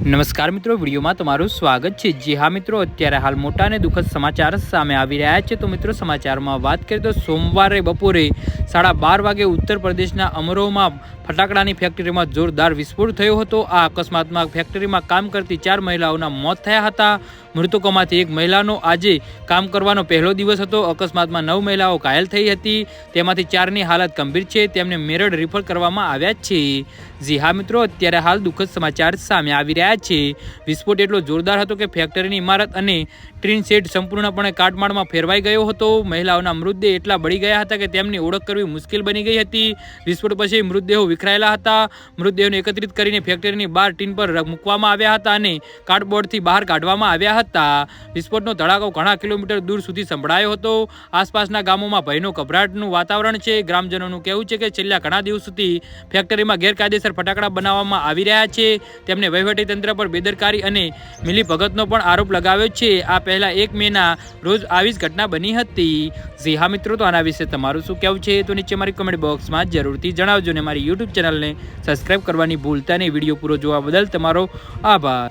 નમસ્કાર મિત્રો, વિડીયોમાં તમારું સ્વાગત છે। જી હા મિત્રો, અત્યારે હાલ મોટા અને દુઃખદ સમાચાર સામે આવી રહ્યા છે। તો મિત્રો સમાચારમાં વાત કરીએ તો સોમવારે બપોરે 12:30 વાગે ઉત્તર પ્રદેશના અમરોહમાં ફટાકડાની ફેક્ટરીમાં જોરદાર વિસ્ફોટ થયો હતો। આ અકસ્માતમાં ફેક્ટરીમાં કામ કરતી 4 મહિલાઓના મોત થયા હતા। મૃતકોમાંથી એક મહિલાનો આજે કામ કરવાનો પહેલો દિવસ હતો। અકસ્માતમાં 9 મહિલાઓ ઘાયલ થઈ હતી, તેમાંથી 4ની હાલત ગંભીર છે, તેમને મેરડ રિફર કરવામાં આવ્યા છે। જી હા મિત્રો, અત્યારે હાલ દુઃખદ સમાચાર સામે આવી રહ્યા છે। વિસ્ફોટ એટલો જોરદાર હતો કે ફેક્ટરીની ઇમારત અને ટ્રીન શેડ સંપૂર્ણપણે કાટમાળમાં ફેરવાઈ ગયો હતો। મહિલાઓના મૃતદેહ એટલા બળી ગયા હતા કે તેમની ઓળખ કરવી મુશ્કેલ બની ગઈ હતી। વિસ્ફોટ પછી મૃતદેહો વિખરાયેલા હતા। મૃતદેહોને એકત્રિત કરીને ફેક્ટરીની બહાર ટીન પર મૂકવામાં આવ્યા હતા અને કાર્ડબોર્ડથી બહાર કાઢવામાં આવ્યા હતા। વિસ્ફોટનો ધડાકો ઘણા કિલોમીટર દૂર સુધી સંભળાયો હતો। આસપાસના ગામોમાં ભયનો ગભરાટનું વાતાવરણ છે। ગ્રામજનોનું કહેવું છે કે છેલ્લા ઘણા દિવસ સુધી ફેક્ટરીમાં ગેરકાયદેસર ફટાકડા બનાવવામાં આવી રહ્યા છે। તેમને વહીવટીતંત્ર પર બેદરકારી અને મિલીભગતનો પણ આરોપ લગાવ્યો છે। આ પહેલા 1 મેના રોજ આવી જ ઘટના બની હતી। જી હા મિત્રો, તો આના વિશે તમારું શું કહેવું છે તો નીચે મારી કમેન્ટ બોક્સમાં જરૂરથી જણાવજો અને મારી યુટ્યુબ ચેનલને સબસ્ક્રાઈબ કરવાની ભૂલતા નહીં। વિડીયો પૂરો જોવા બદલ તમારો આભાર।